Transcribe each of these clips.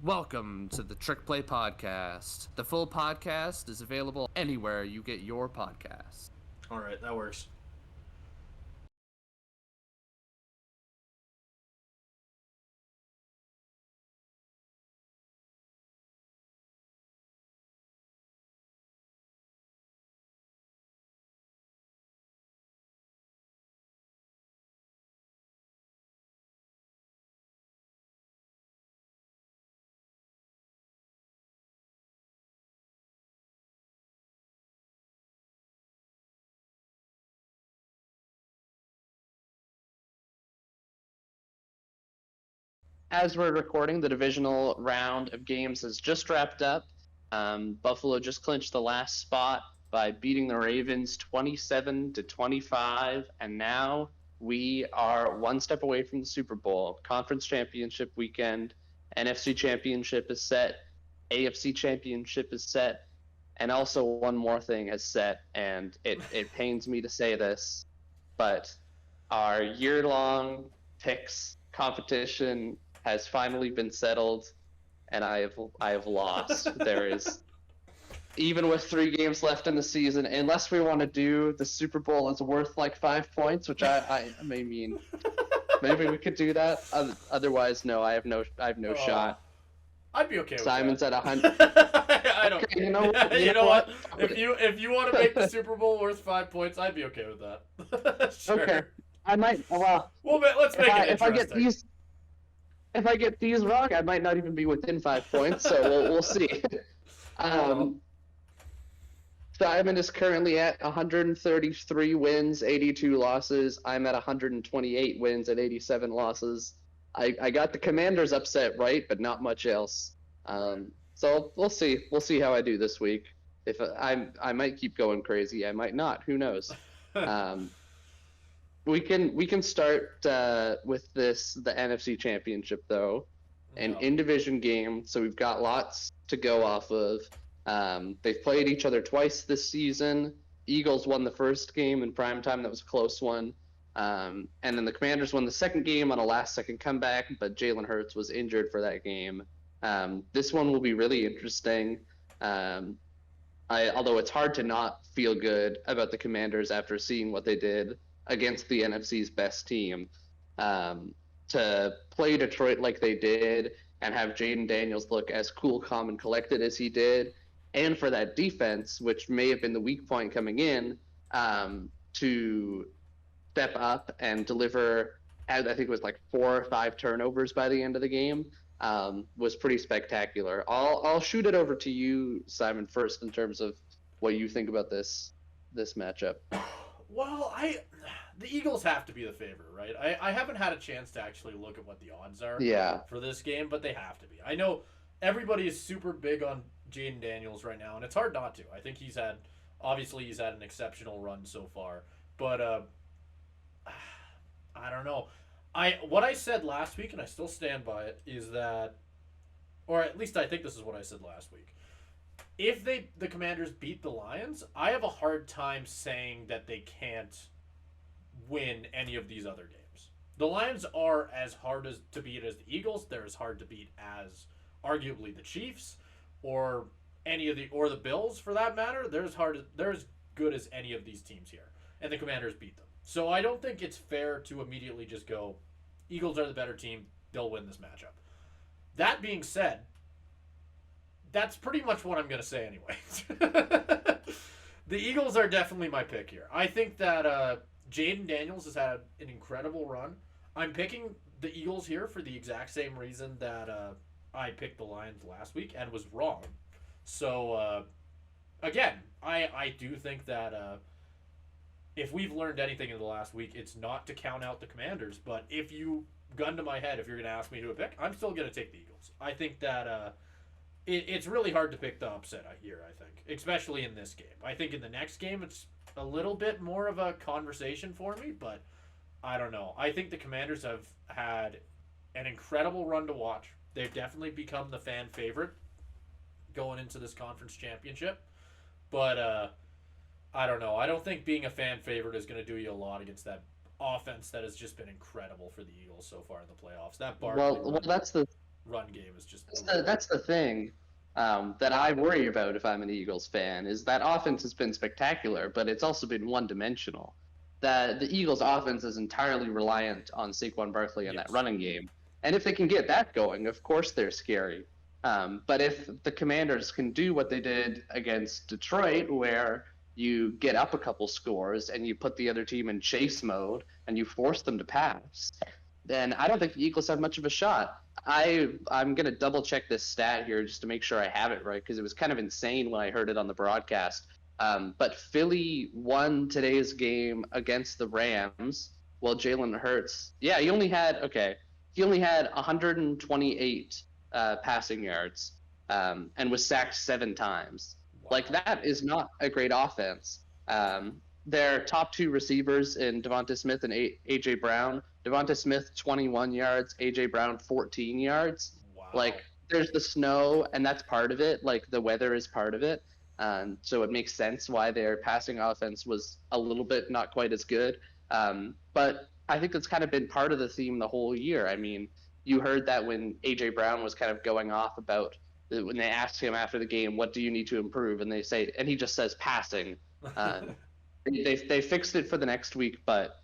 Welcome to the Trick Play Podcast. The full podcast is available anywhere you get your podcasts. All right, that works. As we're recording, the divisional round of games has just wrapped up. Buffalo just clinched the last spot by beating the Ravens 27-25, and now we are one step away from the Super Bowl. Conference championship weekend, NFC championship is set, AFC championship is set, and also one more thing is set, and it pains me to say this, but our year-long picks competition has finally been settled, and I have lost. There is, even with 3 games left in the season, unless we want to do the Super Bowl is worth like 5 points, which I mean, maybe we could do that. Otherwise, no, I have no shot. I'd be okay with Simon's that. at 100. I don't. Okay, you know what? If you want to make the Super Bowl worth 5 points, I'd be okay with that. Sure. Okay, I might. Well, let's make it interesting. If I get these wrong, I might not even be within 5 points, so we'll see. Simon is currently at 133 wins, 82 losses. I'm at 128 wins and 87 losses. I got the Commanders upset right, but not much else. So we'll see. We'll see how I do this week. If I might keep going crazy, I might not. Who knows? We can start with the NFC Championship though, an in-division game. So we've got lots to go off of. They've played each other twice this season. Eagles won the first game in primetime. That was a close one. And then the Commanders won the second game on a last-second comeback, but Jalen Hurts was injured for that game. This one will be really interesting. Although it's hard to not feel good about the Commanders after seeing what they did against the NFC's best team, to play Detroit like they did and have Jaden Daniels look as cool, calm, and collected as he did, and for that defense, which may have been the weak point coming in, to step up and deliver, I think it was like 4 or 5 turnovers by the end of the game, was pretty spectacular. I'll shoot it over to you, Simon, first in terms of what you think about this matchup. Well, the Eagles have to be the favorite, right? I haven't had a chance to actually look at what the odds are for this game, but they have to be. I know everybody is super big on Jaden Daniels right now, and it's hard not to. I think he's had an exceptional run so far, but I don't know. What I said last week, and I still stand by it, is that, or at least I think this is what I said last week. If the Commanders beat the Lions, I have a hard time saying that they can't win any of these other games. The Lions are as hard to beat as the Eagles. They're as hard to beat as arguably the Chiefs or the Bills for that matter. They're as good as any of these teams here, and the Commanders beat them. So I don't think it's fair to immediately just go, Eagles are the better team, they'll win this matchup. That being said, that's pretty much what I'm going to say anyway. The Eagles are definitely my pick here. I think that Jaden Daniels has had an incredible run. I'm picking the Eagles here for the exact same reason that I picked the Lions last week and was wrong. So, again, I do think that if we've learned anything in the last week, it's not to count out the Commanders. But if you, gun to my head, if you're going to ask me who to pick, I'm still going to take the Eagles. I think that it's really hard to pick the upset here, I think, especially in this game. I think in the next game, it's a little bit more of a conversation for me, but I don't know. I think the Commanders have had an incredible run to watch. They've definitely become the fan favorite going into this conference championship. But I don't know. I don't think being a fan favorite is going to do you a lot against that offense that has just been incredible for the Eagles so far in the playoffs. That Barkley Well, that's the run game is just. That's the thing that I worry about if I'm an Eagles fan, is that offense has been spectacular, but it's also been one-dimensional. That the Eagles' offense is entirely reliant on Saquon Barkley and that running game. And if they can get that going, of course they're scary. But if the Commanders can do what they did against Detroit, where you get up a couple scores and you put the other team in chase mode and you force them to pass, then I don't think the Eagles have much of a shot. I'm gonna double check this stat here just to make sure I have it right, because it was kind of insane when I heard it on the broadcast. But Philly won today's game against the Rams. Well, Jalen Hurts, yeah, he only had 128 passing yards and was sacked 7 times. Wow. Like, that is not a great offense. Their top 2 receivers in Devonta Smith and AJ Brown. Devonta Smith 21 yards, AJ Brown 14 yards. Wow. Like, there's the snow, and that's part of it. Like, the weather is part of it. So it makes sense why their passing offense was a little bit not quite as good. But I think it's kind of been part of the theme the whole year. I mean, you heard that when AJ Brown was kind of going off about when they asked him after the game, what do you need to improve? And he just says passing. They fixed it for the next week, but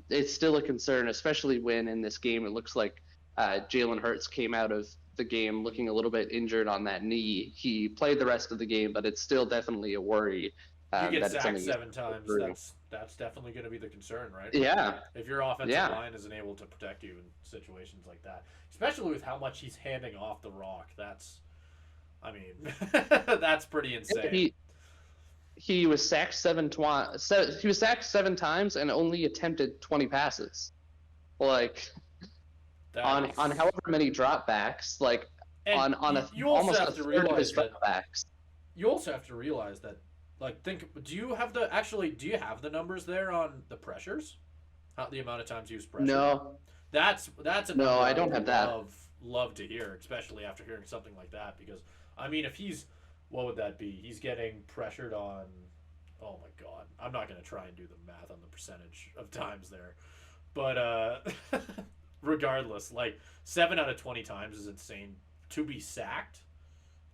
it's still a concern, especially when in this game it looks like Jalen Hurts came out of the game looking a little bit injured on that knee. He played the rest of the game, but it's still definitely a worry. You get sacked 7 times. That's definitely going to be the concern, right? Yeah. If your offensive line isn't able to protect you in situations like that, especially with how much he's handing off the rock, that's pretty insane. He was sacked 7 times. He was sacked 7 times and only attempted 20 passes. Like, on however many dropbacks, like on almost a third of his dropbacks. You also have to realize that, like, do you have the numbers there on the pressures? The amount of times used pressure? No. That's a no, I don't have that. Love to hear, especially after hearing something like that, because I mean, if he's, what would that be? He's getting pressured on, oh my God, I'm not going to try and do the math on the percentage of times there, but regardless, like 7 out of 20 times is insane to be sacked.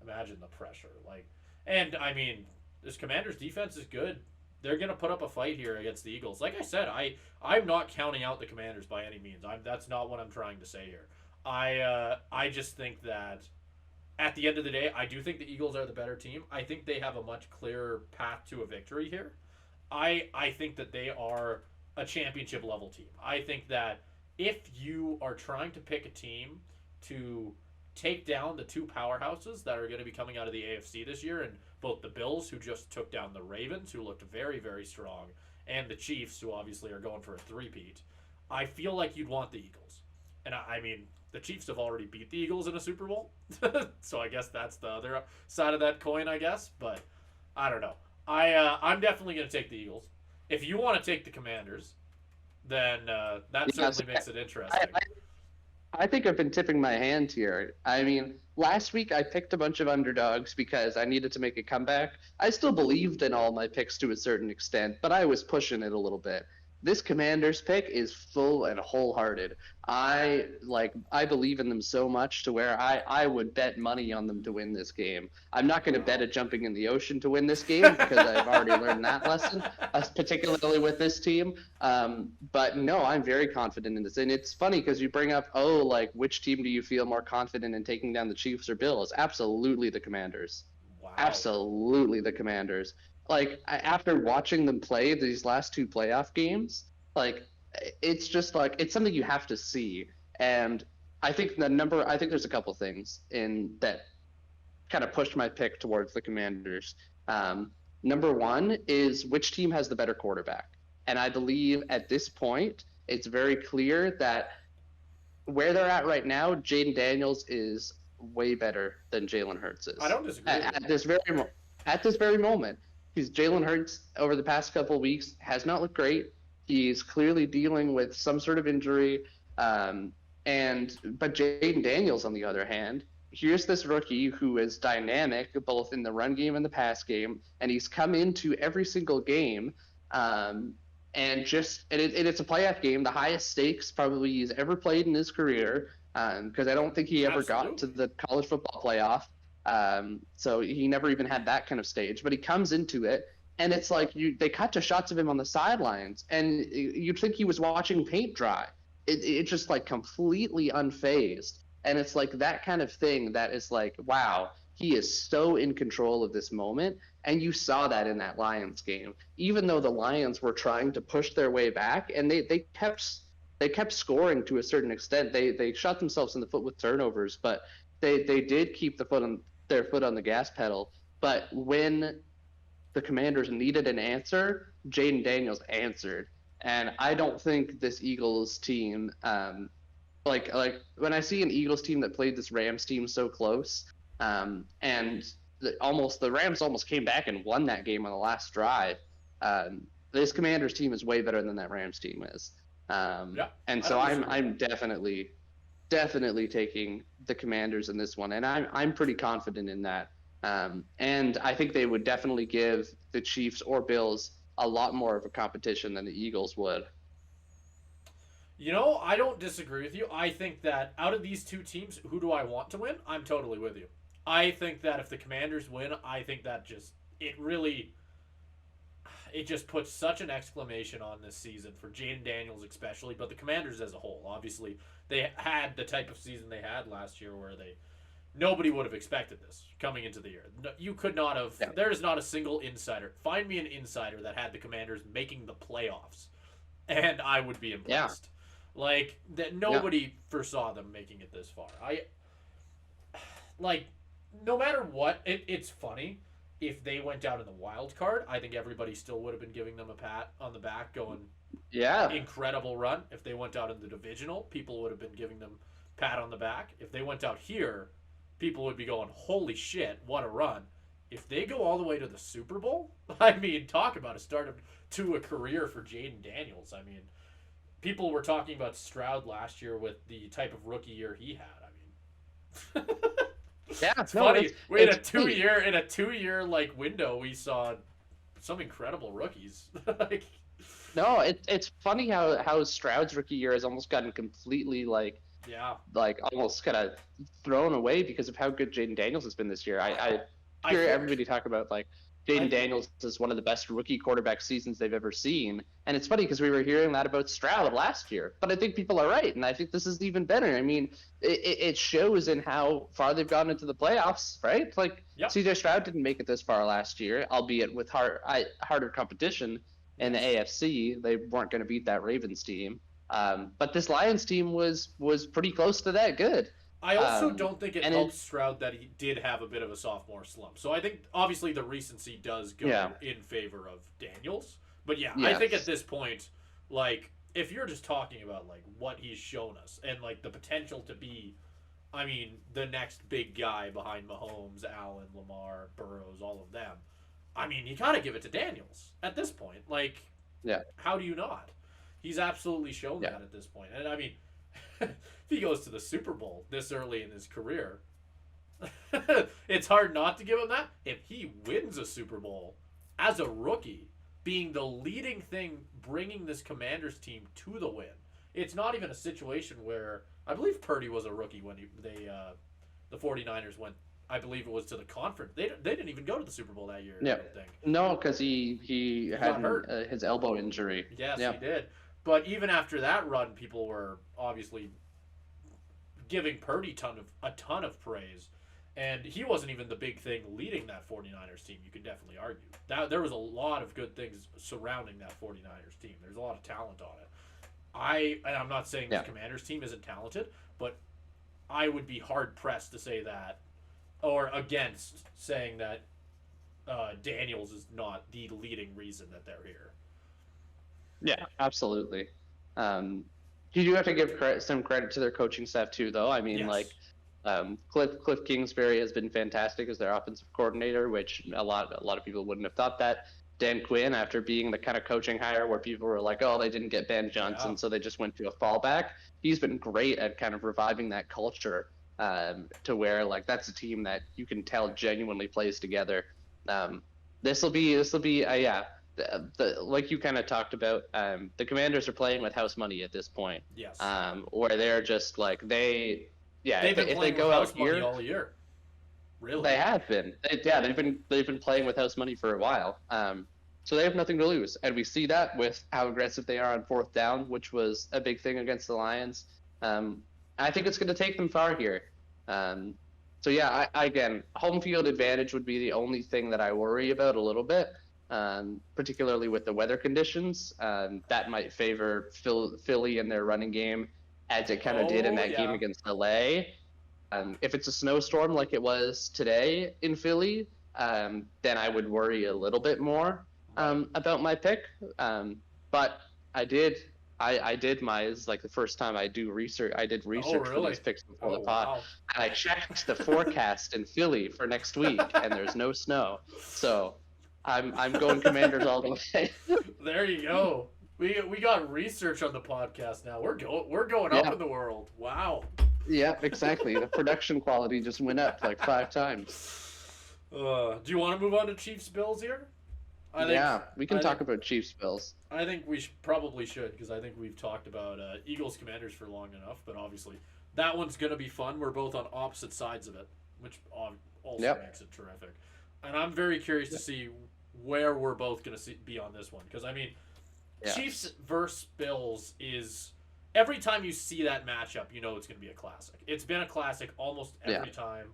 Imagine the pressure, like, and I mean, this Commanders defense is good. They're going to put up a fight here against the Eagles. Like I said, I'm not counting out the Commanders by any means. That's not what I'm trying to say here. I just think that at the end of the day, I do think the Eagles are the better team. I think they have a much clearer path to a victory here. I think that they are a championship level team. I think that if you are trying to pick a team to take down the 2 powerhouses that are going to be coming out of the AFC this year, and both the Bills, who just took down the Ravens, who looked very, very strong, and the Chiefs, who obviously are going for a 3-peat, I feel like you'd want the Eagles. And I mean, the Chiefs have already beat the Eagles in a Super Bowl, so I guess that's the other side of that coin, I guess. But I don't know. I'm definitely going to take the Eagles. If you want to take the Commanders, then that certainly makes it interesting. I think I've been tipping my hand here. I mean, last week I picked a bunch of underdogs because I needed to make a comeback. I still believed in all my picks to a certain extent, but I was pushing it a little bit. This Commanders pick is full and wholehearted. I believe in them so much to where I would bet money on them to win this game. I'm not going to bet at jumping in the ocean to win this game because I've already learned that lesson, particularly with this team. But no, I'm very confident in this. And it's funny because you bring up, which team do you feel more confident in taking down, the Chiefs or Bills? Absolutely the Commanders. Wow. Absolutely the Commanders. Like, after watching them play these last 2 playoff games, like, it's just like, it's something you have to see. And I think there's a couple things in that kind of pushed my pick towards the Commanders. Number 1 is which team has the better quarterback. And I believe at this point, it's very clear that where they're at right now, Jaden Daniels is way better than Jalen Hurts is. I don't disagree. At this very moment. Because Jalen Hurts, over the past couple of weeks, has not looked great. He's clearly dealing with some sort of injury. But Jaden Daniels, on the other hand, here's this rookie who is dynamic both in the run game and the pass game, and he's come into every single game. And it's a playoff game, the highest stakes probably he's ever played in his career. because I don't think he ever got to the college football playoff. So he never even had that kind of stage. But he comes into it, and it's like they cut to shots of him on the sidelines, and you'd think he was watching paint dry. It just like completely unfazed. And it's like that kind of thing that is like, wow, he is so in control of this moment. And you saw that in that Lions game, even though the Lions were trying to push their way back, and they kept scoring to a certain extent. They shot themselves in the foot with turnovers, but they did keep their foot on the gas pedal. But when the Commanders needed an answer, Jaden Daniels answered. And I don't think this Eagles team, like when I see an Eagles team that played this Rams team so close, and the Rams almost came back and won that game on the last drive. This Commanders team is way better than that Rams team is. And so I'm definitely taking the Commanders in this one, and I'm pretty confident in that. And I think they would definitely give the Chiefs or Bills a lot more of a competition than the Eagles would. You know, I don't disagree with you. I think that out of these two teams, who do I want to win? I'm totally with you. I think that if the Commanders win, I think that it just puts such an exclamation on this season for Jaden Daniels especially, but the Commanders as a whole. Obviously, they had the type of season they had last year where nobody would have expected this coming into the year. No, you could not have. Yeah. There is not a single insider. Find me an insider that had the Commanders making the playoffs, and I would be impressed. Yeah. Like that, nobody foresaw them making it this far. No matter what, it's funny. If they went out in the wild card, I think everybody still would have been giving them a pat on the back, going, incredible run. If they went out in the divisional, people would have been giving them pat on the back. If they went out here, people would be going, holy shit, what a run. If they go all the way to the Super Bowl, I mean, talk about a start to a career for Jaden Daniels. I mean, people were talking about Stroud last year with the type of rookie year he had. I mean, yeah, it's funny. In a 2-year like window, we saw some incredible rookies. No, it's funny how Stroud's rookie year has almost gotten completely almost kind of thrown away because of how good Jaden Daniels has been this year. I hear everybody talk about like Jaden Daniels is one of the best rookie quarterback seasons they've ever seen. And it's funny because we were hearing that about Stroud last year. But I think people are right, and I think this is even better. I mean, it shows in how far they've gotten into the playoffs, right? Like, CJ Stroud didn't make it this far last year, albeit with harder competition in the AFC. They weren't going to beat that Ravens team. But this Lions team was pretty close to that good. I also don't think it helps Stroud that he did have a bit of a sophomore slump. So I think, obviously, the recency does go in favor of Daniels. But, I think at this point, like, if you're just talking about, like, what he's shown us and, like, the potential to be, I mean, the next big guy behind Mahomes, Allen, Lamar, Burrows, all of them, I mean, you got to give it to Daniels at this point. Like, how do you not? He's absolutely shown that at this point. And, I mean, if he goes to the Super Bowl this early in his career, it's hard not to give him that. If he wins a Super Bowl as a rookie, being the leading thing bringing this Commanders team to the win, it's not even a situation where I believe Purdy was a rookie when the 49ers went. I believe it was to the conference. They didn't even go to the Super Bowl that year. Yeah. I don't think. No, because he had his elbow injury. Yes, he did. But even after that run, people were obviously giving Purdy a ton of praise. And he wasn't even the big thing leading that 49ers team, you could definitely argue. There was a lot of good things surrounding that 49ers team. There's a lot of talent on it. I'm not saying the Commanders team isn't talented, but I would be hard-pressed to say that, or against saying that Daniels is not the leading reason that they're here. Yeah, absolutely. You do have to give some credit to their coaching staff too, though. I mean, Cliff Kingsbury has been fantastic as their offensive coordinator, which a lot of people wouldn't have thought that. Dan Quinn, after being the kind of coaching hire where people were like, oh, they didn't get Ben Johnson, so they just went to a fallback. He's been great at kind of reviving that culture to where like that's a team that you can tell genuinely plays together. This will be like you kind of talked about, the Commanders are playing with house money at this point. Yes. Where they're just like They've if been they playing go with out house money here, all year. Really? they have been. They've been playing with house money for a while. So they have nothing to lose, and we see that with how aggressive they are on fourth down, which was a big thing against the Lions. I think it's going to take them far here. So yeah, again, home field advantage would be the only thing that I worry about a little bit, particularly with the weather conditions. That might favor Philly in their running game, as it kind of did in that game against LA. If it's a snowstorm like it was today in Philly, then I would worry a little bit more about my pick. But I did my, it's like the first time I did research for these picks before the pod. Wow. And I checked the forecast in Philly for next week, and there's no snow. So I'm going Commanders all the way. There you go. We got research on the podcast now. We're going up in the world. Wow. Yeah, exactly. The production quality just went up like 5 times. Do you want to move on to Chiefs Bills here? We can talk about Chiefs Bills. I think we probably should, because I think we've talked about Eagles Commanders for long enough. But obviously, that one's going to be fun. We're both on opposite sides of it, which also makes it terrific. And I'm very curious to see where we're both going to be on this one. Because, I mean, Chiefs versus Bills is... Every time you see that matchup, you know it's going to be a classic. It's been a classic almost every time.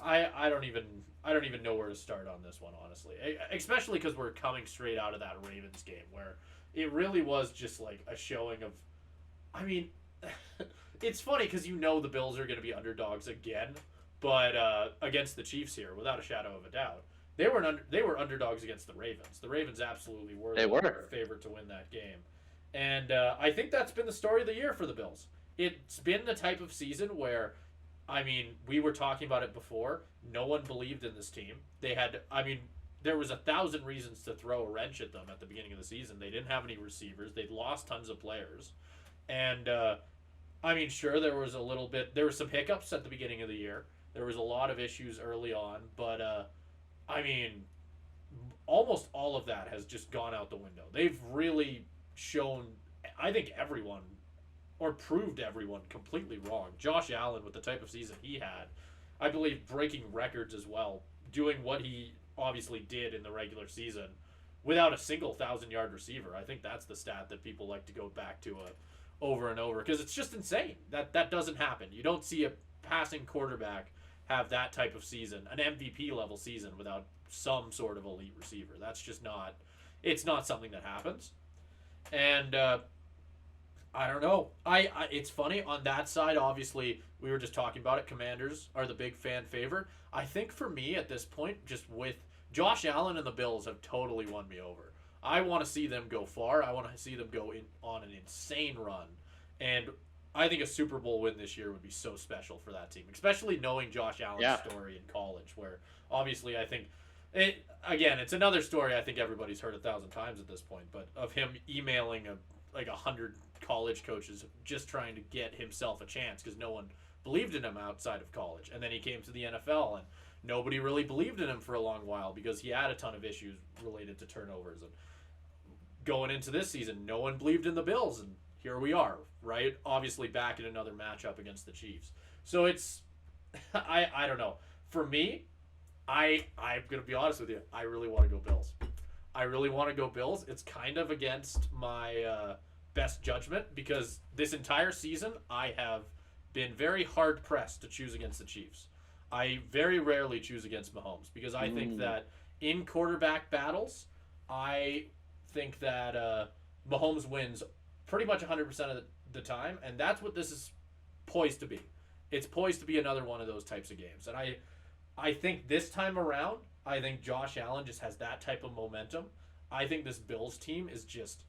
I don't even know where to start on this one, honestly. Especially because we're coming straight out of that Ravens game where it really was just like a showing of... I mean, it's funny because you know the Bills are going to be underdogs again, but against the Chiefs here, without a shadow of a doubt. They were underdogs against the Ravens. The Ravens absolutely were the favorite to win that game. And I think that's been the story of the year for the Bills. It's been the type of season where, I mean, we were talking about it before. No one believed in this team. There was 1,000 reasons to throw a wrench at them at the beginning of the season. They didn't have any receivers. They'd lost tons of players. And, sure, there were some hiccups at the beginning of the year. There was a lot of issues early on. But, almost all of that has just gone out the window. They've really shown, I think, everyone, or proved everyone completely wrong. Josh Allen, with the type of season he had, I believe breaking records as well, doing what he obviously did in the regular season without a single 1,000-yard receiver. I think that's the stat that people like to go back to over and over, because it's just insane. That doesn't happen. You don't see a passing quarterback have that type of season, an MVP level season, without some sort of elite receiver. That's just not, it's not something that happens. And I don't know. It's funny on that side. Obviously, we were just talking about it. Commanders are the big fan favorite. I think for me at this point, just with Josh Allen and the Bills have totally won me over. I want to see them go far. I want to see them go on an insane run. And I think a Super Bowl win this year would be so special for that team, especially knowing Josh Allen's story in college, where obviously I think it's another story I think everybody's heard 1,000 times at this point, but of him emailing 100 college coaches just trying to get himself a chance because no one believed in him outside of college. And then he came to the NFL and nobody really believed in him for a long while because he had a ton of issues related to turnovers. And going into this season, no one believed in the Bills, and here we are, right? Obviously back in another matchup against the Chiefs. So it's, I don't know. For me, I'm going to be honest with you. I really want to go Bills. I really want to go Bills. It's kind of against my best judgment because this entire season I have been very hard-pressed to choose against the Chiefs. I very rarely choose against Mahomes because I think that in quarterback battles, I think that Mahomes wins pretty much 100% of the time, and that's what this is poised to be. It's poised to be another one of those types of games. And I think this time around, I think Josh Allen just has that type of momentum. I think this Bills team is just,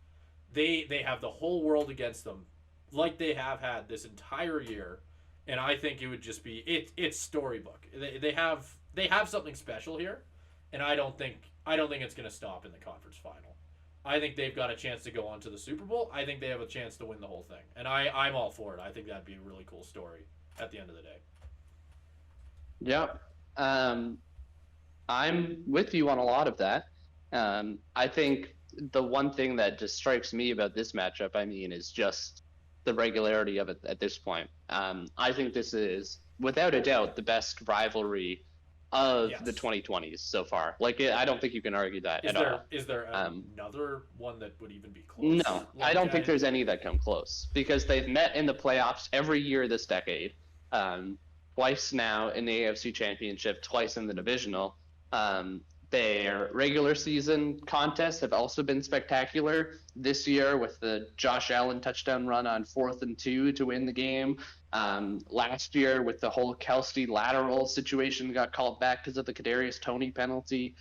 they have the whole world against them like they have had this entire year. And I think it would just be, it's storybook. They have something special here, and I don't think it's going to stop in the conference final. I think they've got a chance to go on to the Super Bowl. I think they have a chance to win the whole thing. And I'm all for it. I think that'd be a really cool story at the end of the day. Yeah. I'm with you on a lot of that. I think the one thing that just strikes me about this matchup, is just the regularity of it at this point. I think this is, without a doubt, the best rivalry of the 2020s so far. I don't think you can argue that at all. Is there another one that would even be close? No, I don't think there's any that come close, because they've met in the playoffs every year this decade. Twice now in the AFC Championship, twice in the divisional. Their regular season contests have also been spectacular this year, with the Josh Allen touchdown run on 4th and 2 to win the game. Last year with the whole Kelsey lateral situation got called back because of the Kadarius Toney penalty.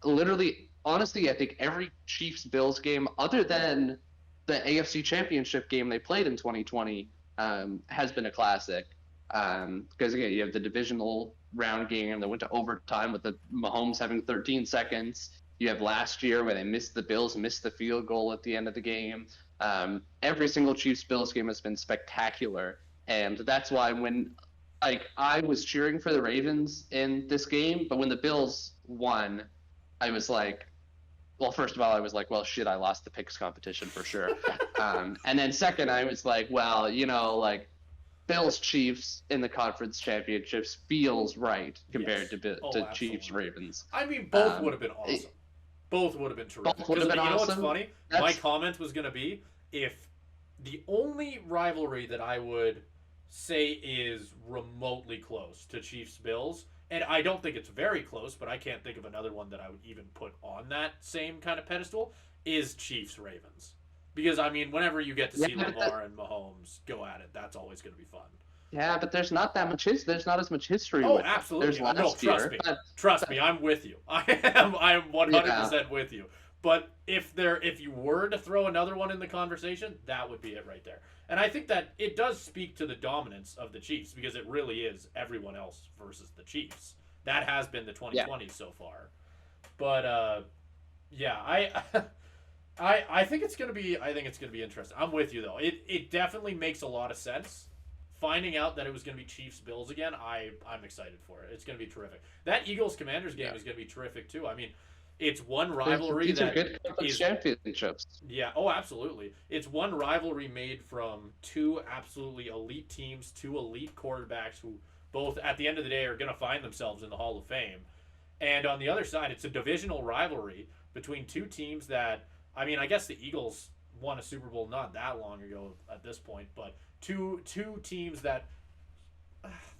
Literally, honestly, I think every Chiefs-Bills game, other than the AFC Championship game they played in 2020, has been a classic. Because again, you have the divisional round game that went to overtime with the Mahomes having 13 seconds. You have last year where the Bills missed the field goal at the end of the game. Every single Chiefs-Bills game has been spectacular, and that's why when I was cheering for the Ravens in this game, but when the Bills won, I was like, well, first of all, I was like, well, shit, I lost the picks competition for sure. And then second, I was like, well, Bills Chiefs in the conference championships feels right compared to Chiefs Ravens. Both would have been awesome. Both would have been terrific. Both would have been awesome. What's funny? My comment was going to be, if the only rivalry that I would say is remotely close to Chiefs Bills, and I don't think it's very close, but I can't think of another one that I would even put on that same kind of pedestal, is Chiefs Ravens. Because, whenever you get to see Lamar and Mahomes go at it, that's always going to be fun. Yeah, but there's not that much there's not as much history. Oh, absolutely. Trust me, I'm with you. I am 100% with you. But if you were to throw another one in the conversation, that would be it right there. And I think that it does speak to the dominance of the Chiefs, because it really is everyone else versus the Chiefs. That has been the 2020s so far. But I think it's gonna be interesting. I'm with you though. It definitely makes a lot of sense. Finding out that it was gonna be Chiefs Bills again, I'm excited for it. It's gonna be terrific. That Eagles Commanders game is gonna be terrific too. It's one rivalry these are good championships. Yeah, oh absolutely. It's one rivalry made from two absolutely elite teams, two elite quarterbacks who both at the end of the day are gonna find themselves in the Hall of Fame. And on the other side, it's a divisional rivalry between two teams that, I guess the Eagles won a Super Bowl not that long ago at this point, but two teams that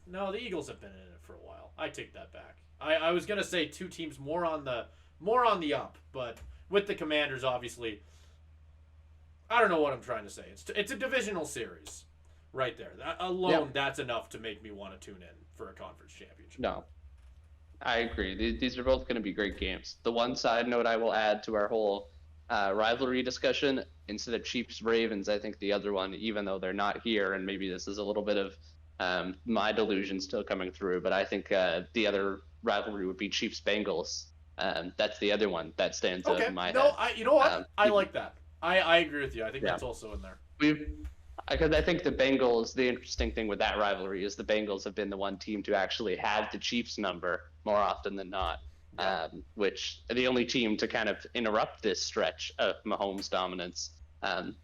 no, the Eagles have been in it for a while. I take that back. I was gonna say two teams more on the up, but with the Commanders, obviously, I don't know what I'm trying to say. It's a divisional series, right there. That alone, that's enough to make me want to tune in for a conference championship. No, I agree. These are both going to be great games. The one side note I will add to our whole rivalry discussion, instead of Chiefs Ravens, I think the other one, even though they're not here, and maybe this is a little bit of my delusion still coming through, but I think the other rivalry would be Chiefs Bengals. That's the other one that stands out in my head. You know what? I like that. I agree with you. I think that's also in there. Because I think the Bengals, the interesting thing with that rivalry is the Bengals have been the one team to actually have the Chiefs number more often than not. Which are the only team to kind of interrupt this stretch of Mahomes' dominance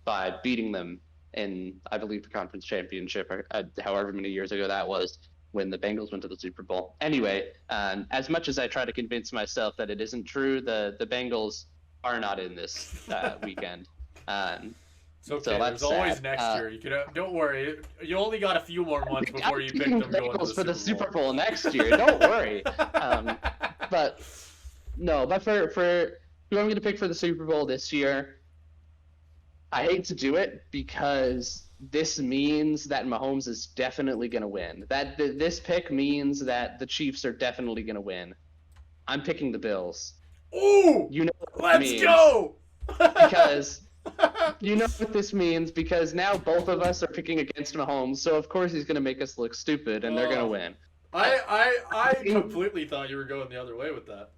by beating them in, I believe, the conference championship, or however many years ago that was, when the Bengals went to the Super Bowl. Anyway, as much as I try to convince myself that it isn't true, the Bengals are not in this weekend. It's okay. So there's always next year. You can don't worry. You only got a few more months before you pick them going to the Super Bowl next year. Don't worry. But for who I'm going to pick for the Super Bowl this year, I hate to do it because this means that Mahomes is definitely going to win. This pick means that the Chiefs are definitely going to win. I'm picking the Bills. Ooh! Let's go! Because you know what this means, because now both of us are picking against Mahomes, so of course he's going to make us look stupid, and they're going to win. I completely thought you were going the other way with that.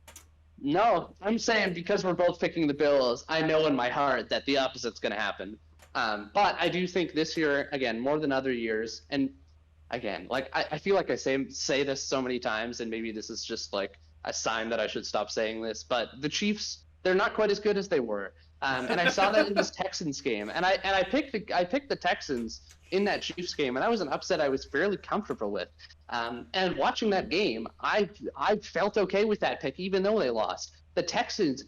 No, I'm saying because we're both picking the Bills, I know in my heart that the opposite's going to happen. But I do think this year, again, more than other years, and again, I feel like I say this so many times, and maybe this is just like a sign that I should stop saying this, but the Chiefs, they're not quite as good as they were. And I saw that in this Texans game, and I picked the Texans in that Chiefs game, and that was an upset I was fairly comfortable with. And watching that game, I felt okay with that pick, even though they lost. The Texans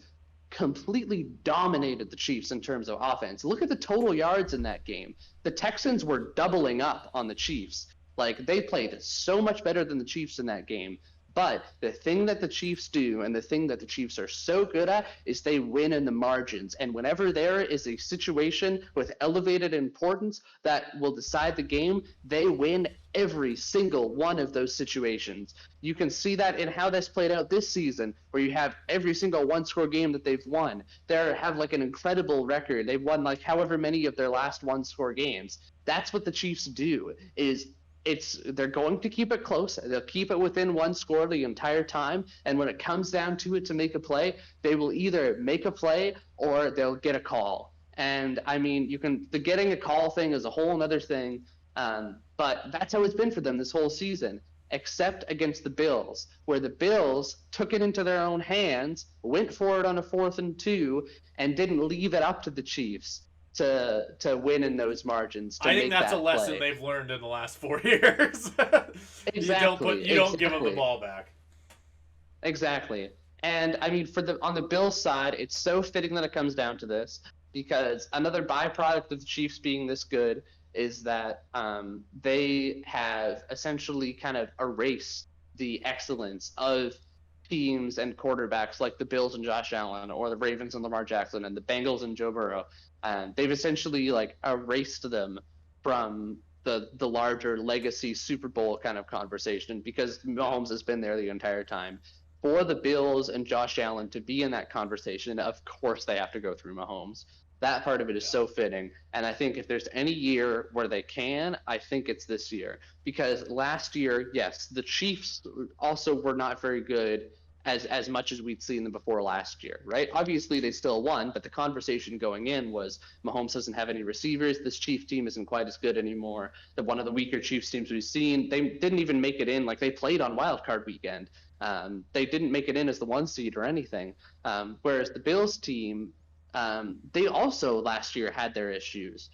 completely dominated the Chiefs in terms of offense. Look at the total yards in that game. The Texans were doubling up on the Chiefs. Like, they played so much better than the Chiefs in that game. But the thing that the Chiefs do, and the thing that the Chiefs are so good at, is they win in the margins. And whenever there is a situation with elevated importance that will decide the game, they win every single one of those situations. You can see that in how this played out this season, where you have every single one-score game that they've won. They have like an incredible record. They've won like however many of their last one-score games. That's what the Chiefs do, they're going to keep it close. They'll keep it within one score the entire time. And when it comes down to it to make a play, they will either make a play or they'll get a call. And I mean, the getting a call thing is a whole other thing. But that's how it's been for them this whole season, except against the Bills, where the Bills took it into their own hands, went for it on a 4th and 2, and didn't leave it up to the Chiefs to win in those margins. I think that's a lesson they've learned in the last 4 years. Exactly. You don't give them the ball back. Exactly. And I mean, on the Bills side, it's so fitting that it comes down to this, because another byproduct of the Chiefs being this good is that they have essentially kind of erased the excellence of teams and quarterbacks like the Bills and Josh Allen, or the Ravens and Lamar Jackson, and the Bengals and Joe Burrow. They've essentially like erased them from the larger legacy Super Bowl kind of conversation, because Mahomes has been there the entire time. For the Bills and Josh Allen to be in that conversation, of course they have to go through Mahomes. That part of it is so fitting. And I think if there's any year where they can, I think it's this year. Because last year, yes, the Chiefs also were not very good as much as we'd seen them before last year, right? Obviously, they still won, but the conversation going in was Mahomes doesn't have any receivers. This Chiefs team isn't quite as good anymore. One of the weaker Chiefs teams we've seen, they didn't even make it in. Like, they played on Wild Card weekend. They didn't make it in as the 1 seed or anything. Whereas the Bills team, they also last year had their issues,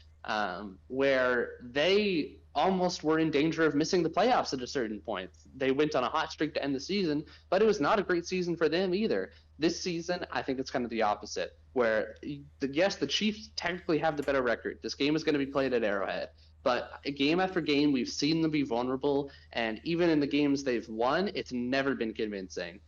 where they almost were in danger of missing the playoffs at a certain point. They went on a hot streak to end the season, but it was not a great season for them either. This season, I think it's kind of the opposite, where yes, the Chiefs technically have the better record. This game is going to be played at Arrowhead, but game after game, we've seen them be vulnerable, and even in the games they've won, it's never been convincing.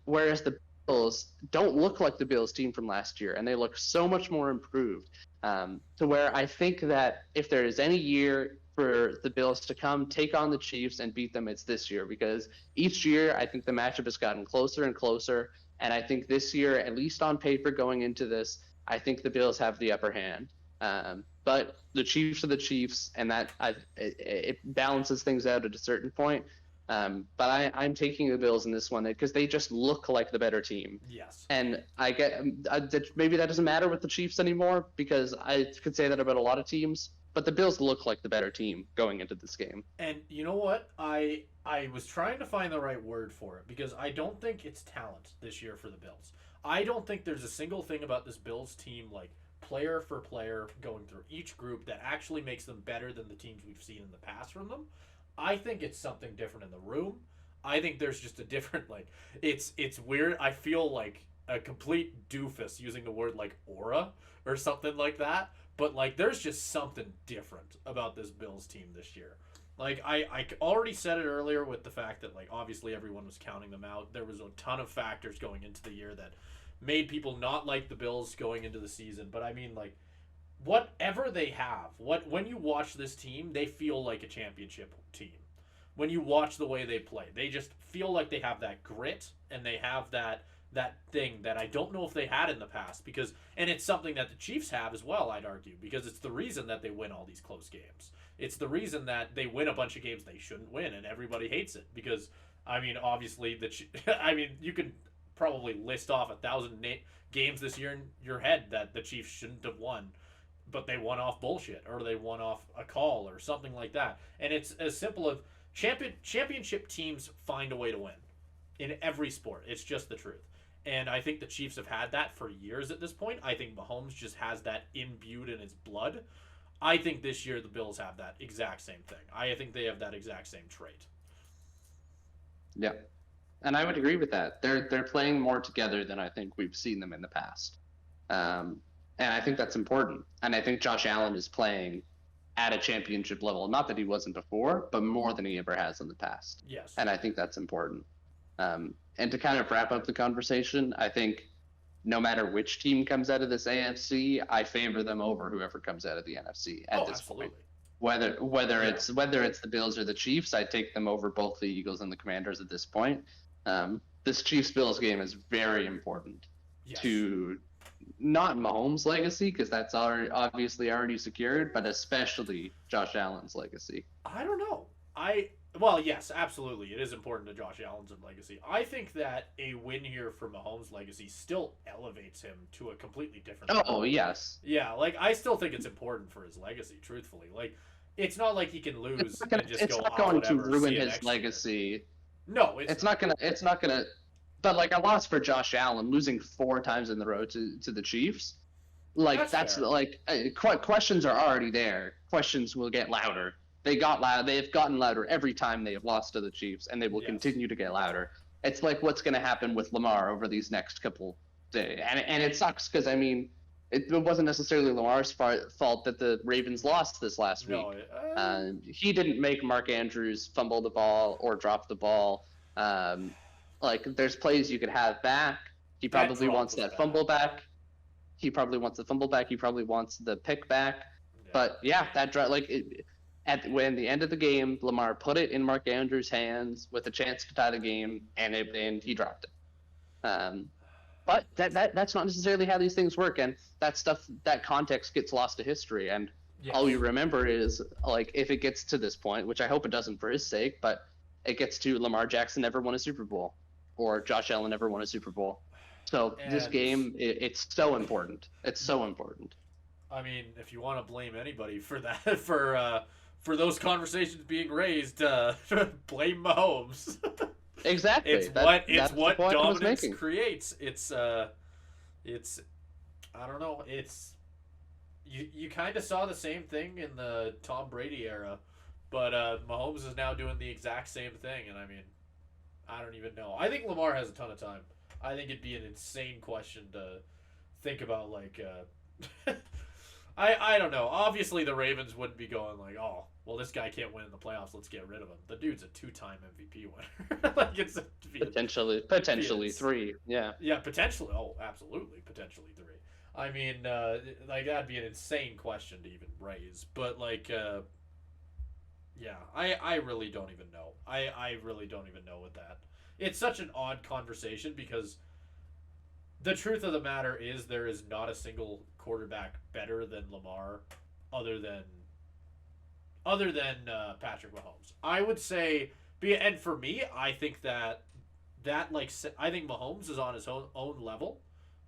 Whereas the Bills don't look like the Bills team from last year, and they look so much more improved, to where I think that if there is any year for the Bills to come take on the Chiefs and beat them, it's this year, because each year I think the matchup has gotten closer and closer, and I think this year, at least on paper going into this, I think the Bills have the upper hand. But the Chiefs are the Chiefs, and it balances things out at a certain point. But I'm taking the Bills in this one because they just look like the better team. Yes. And maybe that doesn't matter with the Chiefs anymore, because I could say that about a lot of teams. But the Bills look like the better team going into this game. And you know what? I was trying to find the right word for it, because I don't think it's talent this year for the Bills. I don't think there's a single thing about this Bills team, like player for player, going through each group that actually makes them better than the teams we've seen in the past from them. I think it's something different in the room. I think there's just a different, like, it's weird. I feel like a complete doofus using the word like aura or something like that. But, like, there's just something different about this Bills team this year. Like, I already said it earlier with the fact that, like, obviously everyone was counting them out. There was a ton of factors going into the year that made people not like the Bills going into the season. But, I mean, like, whatever they have, when you watch this team, they feel like a championship team. When you watch the way they play, they just feel like they have that grit, and they have that thing that I don't know if they had in the past, and it's something that the Chiefs have as well, I'd argue, because it's the reason that they win all these close games. It's the reason that they win a bunch of games they shouldn't win, and everybody hates it, because, I mean, obviously, you can probably list off 1,000 games this year in your head that the Chiefs shouldn't have won, but they won off bullshit, or they won off a call, or something like that. And it's as simple as championship teams find a way to win. in every sport. It's just the truth. And I think the Chiefs have had that for years at this point. I think Mahomes just has that imbued in his blood. I think this year the Bills have that exact same thing. I think they have that exact same trait. Yeah. And I would agree with that. They're playing more together than I think we've seen them in the past. And I think that's important. And I think Josh Allen is playing at a championship level. Not that he wasn't before, but more than he ever has in the past. Yes. And I think that's important. And to kind of wrap up the conversation, I think no matter which team comes out of this AFC, I favor them over whoever comes out of the NFC at this point. Whether it's the Bills or the Chiefs, I take them over both the Eagles and the Commanders at this point. This Chiefs-Bills game is very important to not Mahomes' legacy, because that's obviously already secured, but especially Josh Allen's legacy. I don't know. Well, yes, absolutely. It is important to Josh Allen's legacy. I think that a win here for Mahomes' legacy still elevates him to a completely different level. Yes. Yeah, like, I still think it's important for his legacy, truthfully. Like, it's not like he can lose and just go, it's not going to ruin his legacy. No, it's not gonna. But like a loss for Josh Allen, losing 4 times in the row to the Chiefs, like that's like questions are already there. Questions will get louder. They got loud. They have gotten louder every time they have lost to the Chiefs, and they will continue to get louder. It's like what's going to happen with Lamar over these next couple days, and it sucks because I mean, it wasn't necessarily Lamar's fault that the Ravens lost this last week. He didn't make Mark Andrews fumble the ball or drop the ball. Like there's plays you could have back. He probably wants that fumble back. He probably wants the fumble back. He probably wants the pick back. Yeah. But yeah, when the end of the game, Lamar put it in Mark Andrews' hands with a chance to tie the game, and he dropped it. But that's not necessarily how these things work, and that context gets lost to history. And all you remember is like if it gets to this point, which I hope it doesn't for his sake, but it gets to Lamar Jackson never won a Super Bowl, or Josh Allen never won a Super Bowl. So this game, it's so important. It's so important. I mean, if you want to blame anybody for that, for those conversations being raised, blame Mahomes. Exactly. It's what dominance creates. It's I don't know. It's you kind of saw the same thing in the Tom Brady era, but Mahomes is now doing the exact same thing, and I mean, I don't even know. I think Lamar has a ton of time. I think it'd be an insane question to think about. Like, I don't know. Obviously, the Ravens wouldn't be going like, oh, well, this guy can't win in the playoffs. Let's get rid of him. The dude's a 2-time MVP winner. Like it's potentially 3. Yeah. Yeah, potentially. Oh, absolutely, potentially 3. I mean, like that'd be an insane question to even raise. But like, yeah, I really don't even know. I really don't even know what that. It's such an odd conversation because the truth of the matter is there is not a single quarterback better than Lamar, other than Patrick Mahomes. I would say, and for me, I think I think Mahomes is on his own level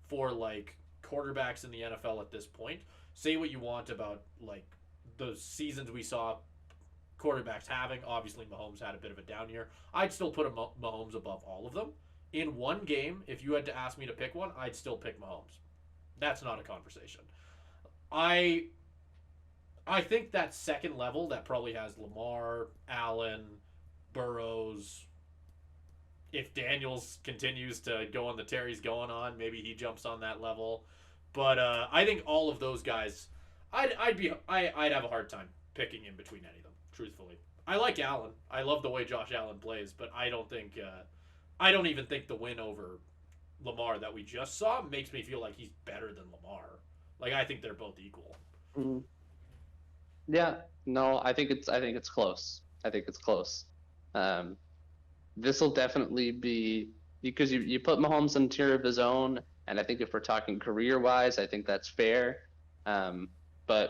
for like quarterbacks in the NFL at this point. Say what you want about like the seasons we saw quarterbacks having. Obviously, Mahomes had a bit of a down year. I'd still put Mahomes above all of them. In one game, if you had to ask me to pick one, I'd still pick Mahomes. That's not a conversation. I think that second level that probably has Lamar, Allen, Burrows. If Daniels continues to go on the tear he's going on, maybe he jumps on that level. But I think all of those guys, I'd have a hard time picking in between any of them. Truthfully, I like Allen. I love the way Josh Allen plays, but I don't even think the win over Lamar that we just saw makes me feel like he's better than Lamar. Like I think they're both equal. Mm-hmm. Yeah, no, I think it's close. I think it's close. This will definitely be because you put Mahomes in a tier of his own, and I think if we're talking career-wise, I think that's fair. But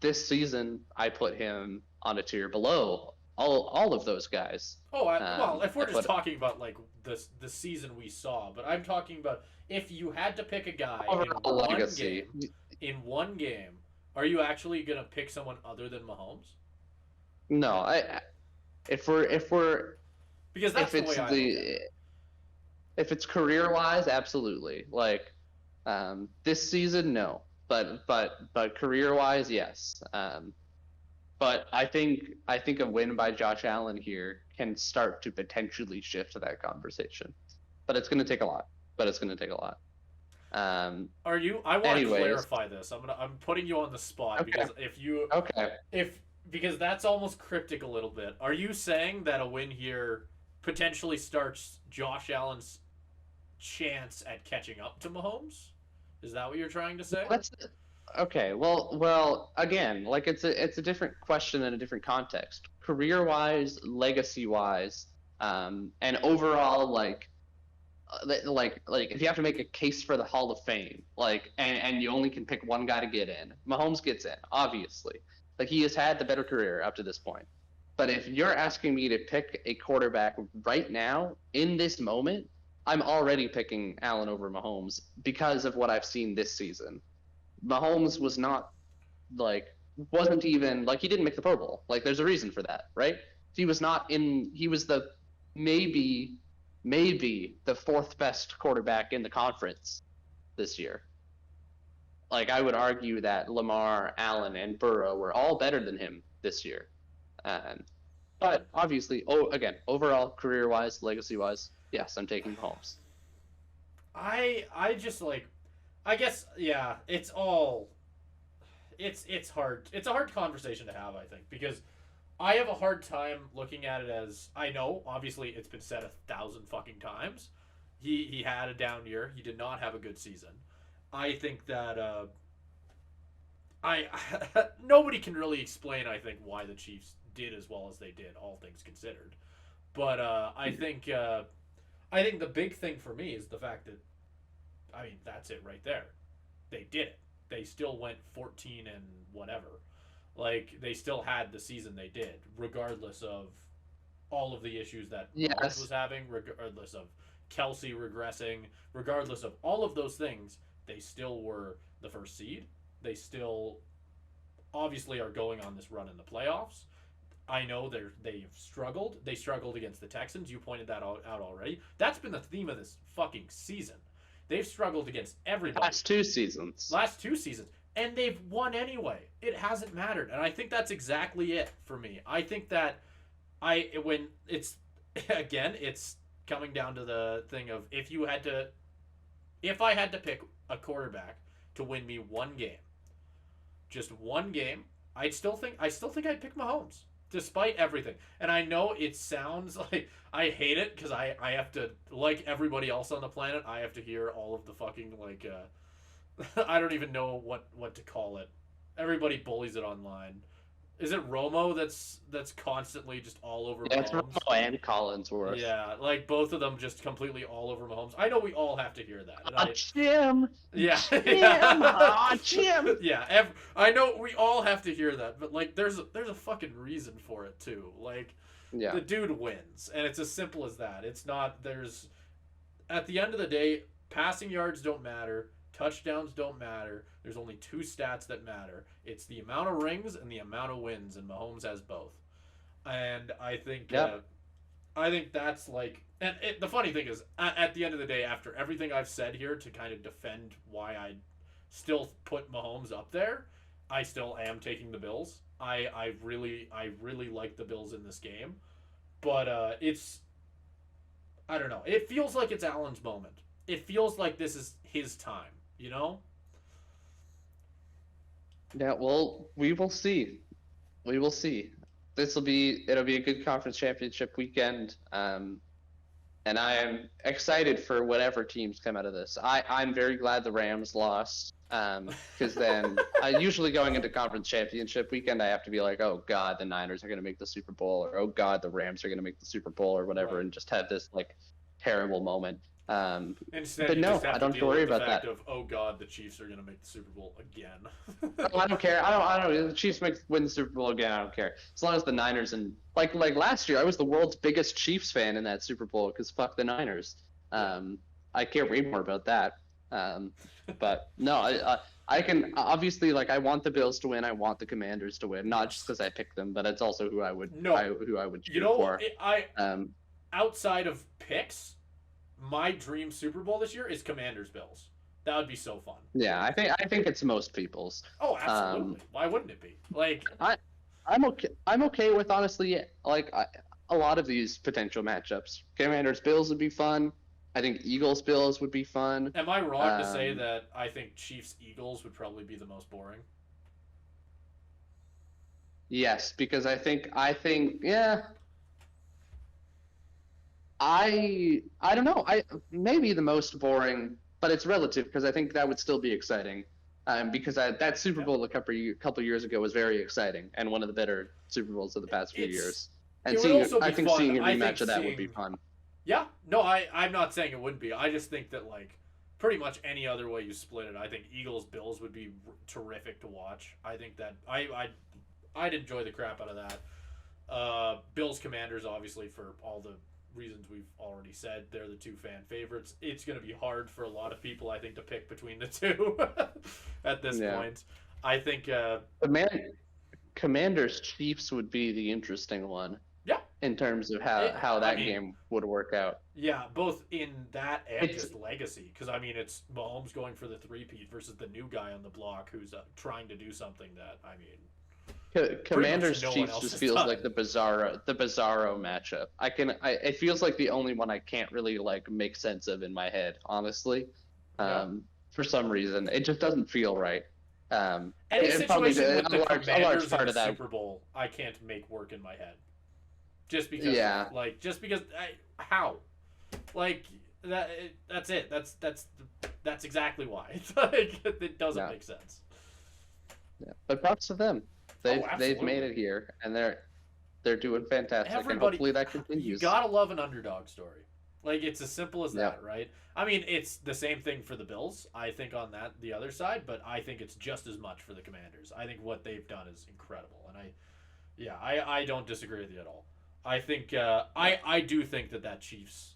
this season, I put him on a tier below all of those guys. Oh, well, if we're just talking about like the season we saw, but I'm talking about if you had to pick a guy in one game, are you actually gonna pick someone other than Mahomes? No, if we're because that's the way I look at it. If it's career-wise, absolutely. Like, this season, no. But career-wise, yes. But I think a win by Josh Allen here can start to potentially shift that conversation. But it's going to take a lot. Are you? I want to Anyways. clarify this. I'm putting you on the spot Okay. because because that's almost cryptic a little bit. Are you saying that a win here potentially starts Josh Allen's chance at catching up to Mahomes? Is that what you're trying to say? Let's Okay. Well. Again, like it's a different question in a different context. Career-wise, legacy-wise, and overall, like if you have to make a case for the Hall of Fame, like, and you only can pick one guy to get in, Mahomes gets in, obviously. Like, he has had the better career up to this point. But if you're asking me to pick a quarterback right now, in this moment, I'm already picking Allen over Mahomes because of what I've seen this season. Mahomes wasn't even, like, he didn't make the Pro Bowl. Like, there's a reason for that, right? He was the maybe the fourth best quarterback in the conference this year. Like, I would argue that Lamar, Allen, and Burrow were all better than him this year. But obviously, again, overall, career-wise, legacy-wise, yes, I'm taking Mahomes. I just I guess, yeah, it's hard. It's a hard conversation to have, I think, because I have a hard time looking at it as, I know, obviously it's been said 1,000 fucking times. He had a down year. He did not have a good season. I think that nobody can really explain, I think, why the Chiefs did as well as they did, all things considered. But I think the big thing for me is the fact that, I mean, that's it right there. They did it. They still went 14 and whatever. Like, they still had the season they did, regardless of all of the issues that Mahomes was having, regardless of Kelsey regressing, regardless of all of those things. They still were the first seed. They still obviously are going on this run in the playoffs. I know they've struggled. They struggled against the Texans. You pointed that out already. That's been the theme of this fucking season. They've struggled against everybody. Last two seasons. And they've won anyway. It hasn't mattered. And I think that's exactly it for me. I think that it's coming down to the thing of if I had to pick a quarterback to win me one game, just one game, I still think I'd pick Mahomes, despite everything. And I know it sounds like I hate it because I have to, like everybody else on the planet, I have to hear all of the fucking I don't even know what to call it. Everybody bullies it online. Is it Romo that's constantly just all over Mahomes? It's Romo and Collinsworth. Yeah, like both of them just completely all over Mahomes. I know we all have to hear that. Jim! Yeah. Jim! Yeah, I know we all have to hear that, but like there's a fucking reason for it too. Like, the dude wins, and it's as simple as that. It's not, at the end of the day, passing yards don't matter. Touchdowns don't matter. There's only two stats that matter. It's the amount of rings and the amount of wins, and Mahomes has both. And I think that's like, and the funny thing is, at the end of the day, after everything I've said here to kind of defend why I still put Mahomes up there, I still am taking the Bills. I really like the Bills in this game, but I don't know. It feels like it's Allen's moment. It feels like this is his time. You know? Yeah, well, we will see. It'll be a good conference championship weekend. And I am excited for whatever teams come out of this. I'm very glad the Rams lost. Because then usually going into conference championship weekend, I have to be like, oh God, the Niners are going to make the Super Bowl, or oh God, the Rams are going to make the Super Bowl, or whatever, right, and just have this like terrible moment. Instead, but no, I don't have to worry about that. Of, oh God, the Chiefs are going to make the Super Bowl again. I don't care. I don't. The Chiefs win the Super Bowl again. I don't care. As long as the Niners, and like last year, I was the world's biggest Chiefs fan in that Super Bowl because fuck the Niners. I care way more about that. But no, I can obviously, like, I want the Bills to win. I want the Commanders to win, not just because I picked them, but it's also who I would choose for. Outside of picks, my dream Super Bowl this year is Commanders-Bills. That would be so fun. Yeah, I think it's most people's. Oh, absolutely. Why wouldn't it be? Like, I'm okay. I'm okay with honestly like a lot of these potential matchups. Commanders Bills would be fun. I think Eagles Bills would be fun. am I wrong to say that I think Chiefs-Eagles would probably be the most boring? Yes, because I think yeah. I don't know. I maybe the most boring, but it's relative because I think that would still be exciting. Because that Super Bowl a couple years ago was very exciting and one of the better Super Bowls of the past few years. And It would also be I think fun. seeing a I think rematch of that would be seeing- fun. Yeah. No, I'm not saying it wouldn't be. I just think that, like, pretty much any other way you split it, I think Eagles-Bills would be terrific to watch. I think that I'd enjoy the crap out of that. Bills-Commanders, obviously, for all the reasons we've already said, they're the two fan favorites. It's going to be hard for a lot of people, I think, to pick between the two at this point. I think Commanders Chiefs would be the interesting one. Yeah. In terms of how that game would work out. Yeah, both in that and It's- just legacy. Because, I mean, it's Mahomes going for the three-peat versus the new guy on the block who's trying to do something that, I mean... Commanders no one Chiefs else just has feels done. like the bizarro matchup. It feels like the only one I can't really like make sense of in my head, honestly. For some reason, it just doesn't feel right. Any it probably situation with a the large Commanders part in of the that. Super Bowl, I can't make work in my head. Just because, how? Like that's it. That's exactly why. It's like it doesn't make sense. Yeah. But props to them. They've absolutely. made it here, and they're doing fantastic, and hopefully that continues. You gotta love an underdog story. Like, it's as simple as that, right? I mean, it's the same thing for the Bills, I think, on the other side, but I think it's just as much for the Commanders. I think what they've done is incredible, and I don't disagree with you at all. I think I do think that Chiefs.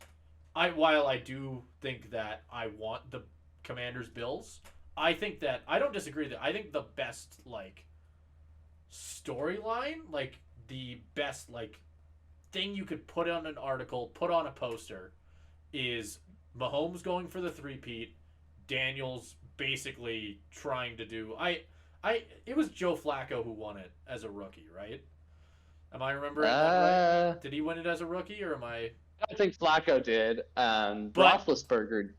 While I do think that I want the Commanders Bills, I think that I don't disagree that I think the best like storyline, like the best like thing you could put on an article, put on a poster, is Mahomes going for the three-peat, Daniels basically trying to do it was Joe Flacco who won it as a rookie, right? Am I remembering that right? Did he win it as a rookie, or am I? I don't think Flacco did. Roethlisberger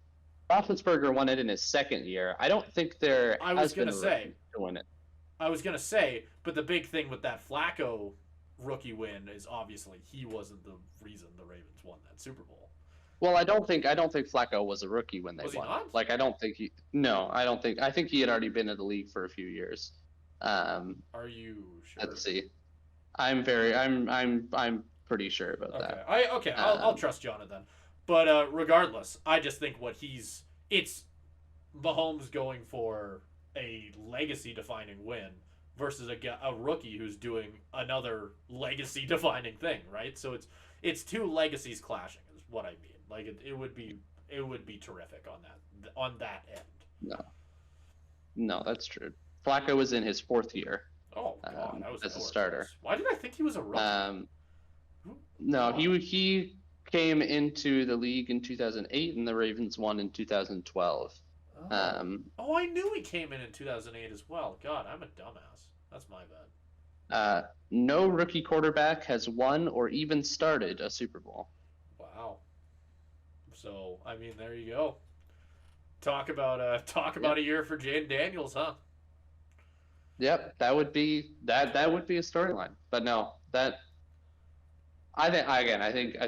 won it in his second year. I don't think there has been a rookie to win it. I was gonna say, but the big thing with that Flacco rookie win is obviously he wasn't the reason the Ravens won that Super Bowl. Well, I don't think Flacco was a rookie when they Was won. he not? Like, I don't think he. No, I don't think. I think he had already been in the league for a few years. Are you sure? Let's see. I'm pretty sure about that. I'll trust Jonathan. But regardless, I just think it's Mahomes going for a legacy-defining win versus a rookie who's doing another legacy-defining thing, right? So it's two legacies clashing is what I mean. Like it would be terrific on that end. No, that's true. Flacco was in his fourth year. Oh God, that was as a starter. Why did I think he was a rookie? No, he came into the league in 2008, and the Ravens won in 2012. I knew he came in 2008 as well. God, I'm a dumbass. That's my bad. No rookie quarterback has won or even started a Super Bowl. Wow. So, I mean, there you go. Talk about a year for Jaden Daniels, huh? Yep, that would be a storyline. But no, I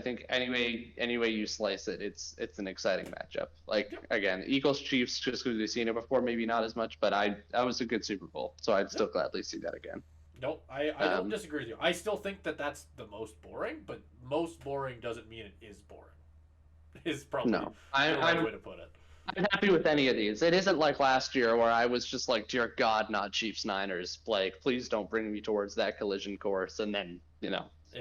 think any way you slice it, it's an exciting matchup. Like again, Eagles Chiefs, just because we've seen it before, maybe not as much, but that was a good Super Bowl, so I'd still gladly see that again. Nope, I don't disagree with you. I still think that's the most boring, but most boring doesn't mean it is boring. Is probably the right way to put it. I'm happy with any of these. It isn't like last year where I was just like, dear God, not Chiefs Niners. Like, please don't bring me towards that collision course. And then, it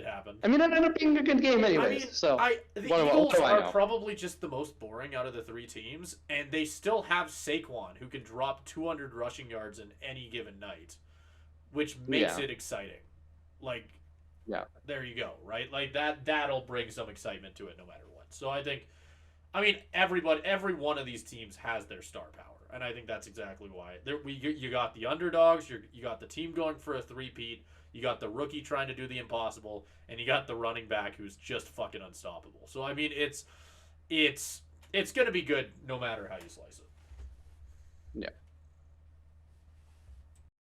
happened. I mean, it ended up being a good game anyways. The Eagles are probably just the most boring out of the three teams, and they still have Saquon, who can drop 200 rushing yards in any given night, which makes it exciting. Like, there you go, right? Like that'll bring some excitement to it no matter what. So I think I mean, every one of these teams has their star power, and I think that's exactly why. You got the underdogs, you got the team going for a three-peat, you got the rookie trying to do the impossible, and you got the running back who's just fucking unstoppable. So I mean, it's gonna be good no matter how you slice it. Yeah.